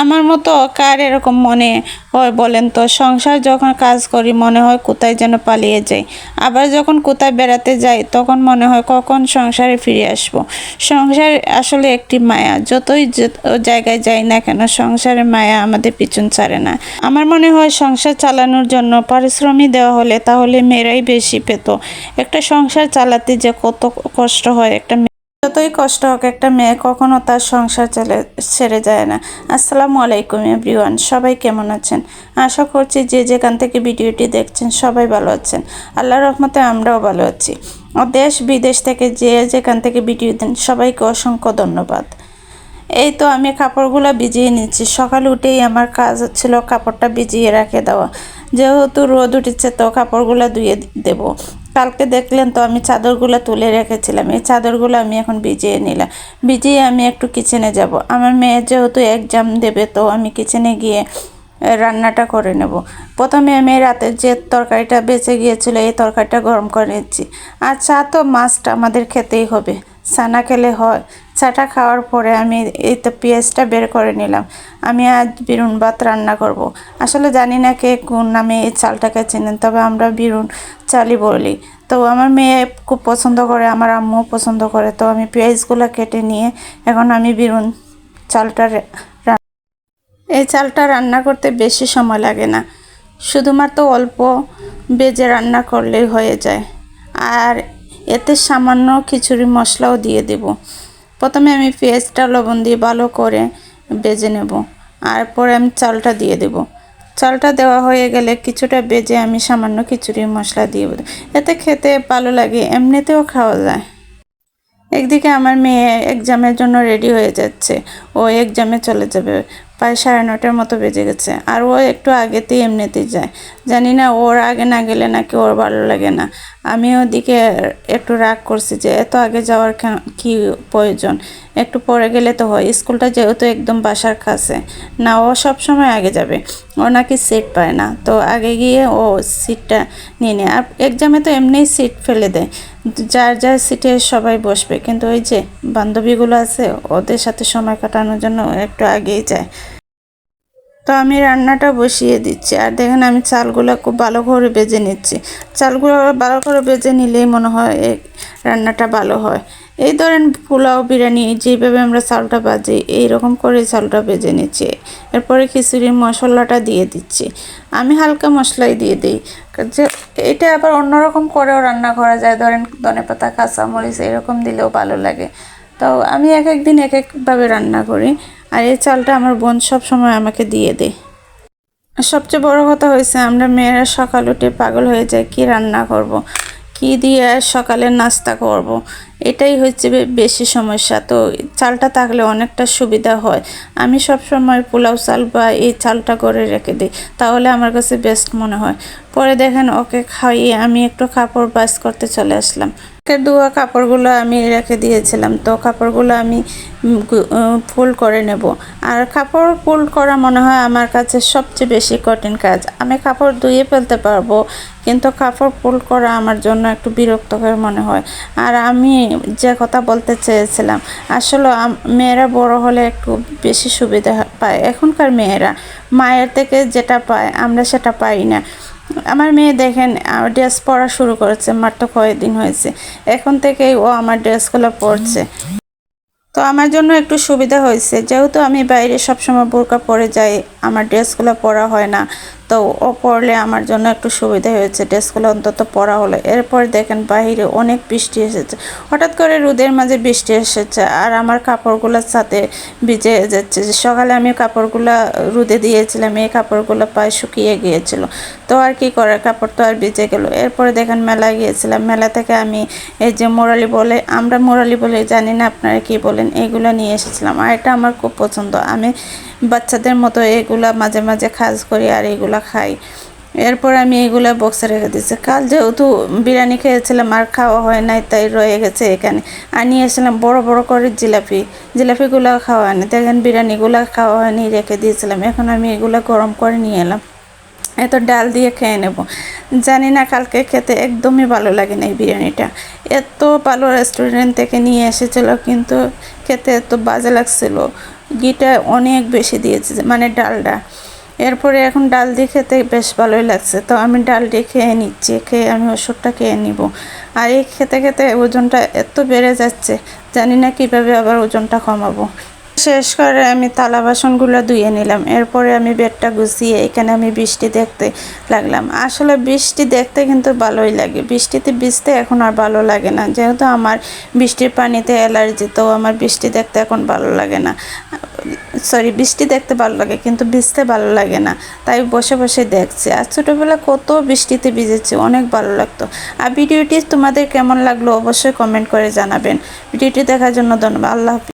আমার মতো কার এরকম মনে হয় বলেন তো? সংসার যখন কাজ করি মনে হয় কোথায় যেন পালিয়ে যাই, আবার যখন কোথায় বেড়াতে যাই তখন মনে হয় কখন সংসারে ফিরে আসব। সংসার আসলে একটি মায়া, যতই জায়গায় যাই না কেন সংসারের মায়া আমাদের পিছন ছাড়ে না। আমার মনে হয় সংসার চালানোর জন্য পারিশ্রমিক দেওয়া হলে তাহলে মেয়েরাই বেশি পেত। একটা সংসার চালাতে যে কত কষ্ট হয়, একটা যতই কষ্ট হোক একটা মেয়ে কখনো তার সংসার ছেড়ে যায় না। আসসালামু আলাইকুম এভরিওয়ান, সবাই কেমন আছেন? আশা করছি যে যেখান থেকে ভিডিওটি দেখছেন সবাই ভালো আছেন। আল্লাহর রহমতে আমরাও ভালো আছি। দেশ বিদেশ থেকে যে যেখান থেকে ভিডিও দেন সবাইকে অসংখ্য ধন্যবাদ। এই তো আমি কাপড়গুলো ভিজিয়ে নিচ্ছি। সকাল উঠেই আমার কাজ ছিল কাপড়টা ভিজিয়ে রেখে দেওয়া। যেহেতু রোদ উঠেছে তো কাপড়গুলো ধুয়ে দেব। কালকে দেখলেন তো আমি চাদরগুলো তুলে রেখেছিলাম, এই চাদরগুলো আমি এখন ভিজিয়ে নিলাম। ভিজিয়ে আমি একটু কিচেনে যাব। আমার মেয়ে যেহেতু এক্সাম দেবে তো আমি কিচেনে গিয়ে রান্নাটা করে নেব। প্রথমে আমি রাতের যে তরকারিটা বেঁচে গিয়েছিল এই তরকারিটা গরম করে নিচ্ছি। আর চা তো মাস্ট আমাদের খেতেই হবে, চা না খেলে হয়। চাটা খাওয়ার পরে আমি এই তো পেঁয়াজটা বের করে নিলাম। আমি আজ বিরুন ভাত রান্না করব। আসলে জানি না কে কোন নামে এই চালটাকে চেনেন, তবে আমরা বিরুন চালই বলি। তো আমার মেয়ে খুব পছন্দ করে, আমার আম্মুও পছন্দ করে। তো আমি পেঁয়াজগুলো কেটে নিয়ে এখন আমি বিরুন চালটা এই চালটা রান্না করতে বেশি সময় লাগে না, শুধুমাত্র অল্প ভেজে রান্না করলেই হয়ে যায়। আর এতে সামান্য খিচুড়ি মশলাও দিয়ে দেব। প্রথমে আমি পেঁয়াজটা লবণ দিয়ে ভালো করে ভেজে নেব, আর পরে আমি চালটা দিয়ে দেব। চালটা দেওয়া হয়ে গেলে কিছুটা ভেজে আমি সামান্য খিচুড়ি মশলা দিয়ে দেব। এতে খেতে ভালো লাগে, এমনিতেও খাওয়া যায়। একদিকে আমার মেয়ে এক্সামের জন্য রেডি হয়ে যাচ্ছে, ও এক্সামে চলে যাবে। প্রায় 9:30 মতো বেজে গেছে, আর ও একটু আগেতেই এমনিতেই যায়। জানি না ওর আগে না গেলে নাকি ওর ভালো লাগে না। আমি ওদিকে একটু রাগ করছি যে এত আগে যাওয়ার কি প্রয়োজন, একটু পরে গেলে তো হয়। স্কুলটা যেহেতু একদম বাসার কাছে না, ও সব সময় আগে যাবে। ও নাকি সিট পায় না, তো আগে গিয়ে ও সিটটা নিয়ে নেয়। আর এক্সামে তো এমনিই সিট ফেলে দেয়, যার যার সিটে সবাই বসবে, কিন্তু ওই যে বান্ধবীগুলো আছে ওদের সাথে সময় কাটানোর জন্য একটু আগেই যায়। তো আমি রান্নাটা বসিয়ে দিচ্ছি, আর দেখেন আমি চালগুলো খুব ভালো করে ভেজে নিচ্ছি। চালগুলো ভালো করে ভেজে নিলেই মনে হয় এই রান্নাটা ভালো হয়। এই ধরেন পোলাও বিরিয়ানি যেভাবে আমরা চালটা ভাজি এইরকম করে চালটা ভেজে নিচ্ছি। এরপরে খিচুড়ির মশলাটা দিয়ে দিচ্ছি। আমি হালকা মশলাই দিয়ে দিই, যে এটা আবার অন্যরকম করেও রান্না করা যায়। ধরেন ধনেপাতা কাঁচামরিচ এরকম দিলেও ভালো লাগে। তো আমি এক এক দিন এক একভাবে রান্না করি। আর এই চালটা আমার বোন সব সময় আমাকে দিয়ে দেয়। সবচেয়ে বড় কথা হয়েছে আমরা মেয়েরা সকাল উঠে পাগল হয়ে যায় কি রান্না করব, কি দিয়ে সকালের নাস্তা করব। এটাই হচ্ছে বেশি সমস্যা। তো চালটা থাকলে অনেকটা সুবিধা হয়। আমি সব সময় পোলাও চাল বা এই চালটা করে রেখে দিই, তাহলে আমার কাছে বেস্ট মনে হয়। পরে দেখেন ওকে খাইয়ে আমি একটু কাপড় ভাঁজ করতে চলে আসলাম। ধোয়া কাপড়গুলো আমি রেখে দিয়েছিলাম, তো কাপড়গুলো আমি ফোল্ড করে নেব। আর কাপড় ফোল্ড করা মনে হয় আমার কাছে সবচেয়ে বেশি কঠিন কাজ। আমি কাপড় ধুয়ে ফেলতে পারবো, কিন্তু কাপড় ফোল্ড করা আমার জন্য একটু বিরক্তকর মনে হয়। আর আমি যে কথা বলতে চেয়েছিলাম, আসলে মেয়েরা বড় হলে একটু বেশি সুবিধা পায়। এখনকার মেয়েরা মায়ের থেকে যেটা পায় আমরা সেটা পাই না। আমার মেয়ে দেখেন ড্রেস পরা শুরু করেছে, মাত্র কয়েকদিন হয়েছে, এখন থেকেই ও আমার ড্রেসগুলো পরছে। তো আমার জন্য একটু সুবিধা হয়েছে, যেহেতু আমি বাইরে সবসময় বোরকা পরে যাই, আমার ড্রেসগুলো পরা হয় না। তো ও পরলে আমার জন্য একটু সুবিধা হয়েছে, ড্রেসগুলো অন্তত পরা হলো। এরপর দেখেন বাইরে অনেক বৃষ্টি এসেছে, হঠাৎ করে রোদের মাঝে বৃষ্টি এসেছে, আর আমার কাপড়গুলোর সাথে ভিজে যাচ্ছে। সকালে আমি কাপড়গুলো রোদে দিয়েছিলাম, এই কাপড়গুলো প্রায় শুকিয়ে গিয়েছিল। তো আর কি করার, কাপড় তো আর ভিজে গেল। এরপরে দেখেন মেলায় গিয়েছিলাম, মেলা থেকে আমি এই যে মোরালি বলে, আমরা মোরালি বলে, জানি না আপনারা কি বলেন, এইগুলো নিয়ে এসেছিলাম। আর এটা আমার খুব পছন্দ, আমি বাচ্চাদের মতো এগুলা মাঝে মাঝে খাস করি আর এগুলা খাই। এরপর আমি এগুলা বক্সে রেখে দিচ্ছি। কাল যেহেতু বিরিয়ানি খেয়েছিলাম আর খাওয়া হয় নাই, তাই রয়ে গেছে এখানে। আর নিয়ে এসেছিলাম বড় বড় করে জিলাপিগুলো খাওয়া হয়নি, দেখেন বিরিয়ানিগুলো খাওয়া হয়নি, রেখে দিয়েছিলাম। এখন আমি এগুলো গরম করে নিয়ে এলাম, এত ডাল দিয়ে খেয়ে নেব। জানি না কালকে খেতে একদমই ভালো লাগে না এই বিরিয়ানিটা। এত ভালো রেস্টুরেন্ট থেকে নিয়ে এসেছিলো, কিন্তু খেতে এত বাজে লাগছিল। ঘিটা অনেক বেশি দিয়েছে, মানে ডালটা। এরপরে এখন ডাল দিয়ে খেতে বেশ ভালোই লাগছে, তো আমি ডাল দিয়ে খেয়ে নিচ্ছি, খেয়ে আমি ওষুধটা খেয়ে নিব। আর এই খেতে খেতে ওজনটা এত বেড়ে যাচ্ছে, জানি না কীভাবে আবার ওজনটা কমাবো। শেষ করে আমি থালা বাসনগুলো ধুয়ে নিলাম। এরপরে আমি বেডটা গুছিয়ে এখানে আমি বৃষ্টি দেখতে লাগলাম। আসলে বৃষ্টি দেখতে কিন্তু ভালোই লাগে, বৃষ্টিতে ভিজতে এখন আর ভালো লাগে না, যেহেতু আমার বৃষ্টির পানিতে অ্যালার্জি, তো আমার বৃষ্টি দেখতে এখন ভালো লাগে না। সরি, বৃষ্টি দেখতে ভালো লাগে কিন্তু ভিজতে ভালো লাগে না, তাই বসে বসে দেখছি। আর ছোটোবেলা কত বৃষ্টিতে ভিজেছি, অনেক ভালো লাগতো। আর ভিডিওটি তোমাদের কেমন লাগলো অবশ্যই কমেন্ট করে জানাবেন। ভিডিওটি দেখার জন্য ধন্যবাদ। আল্লাহ হাফেজ।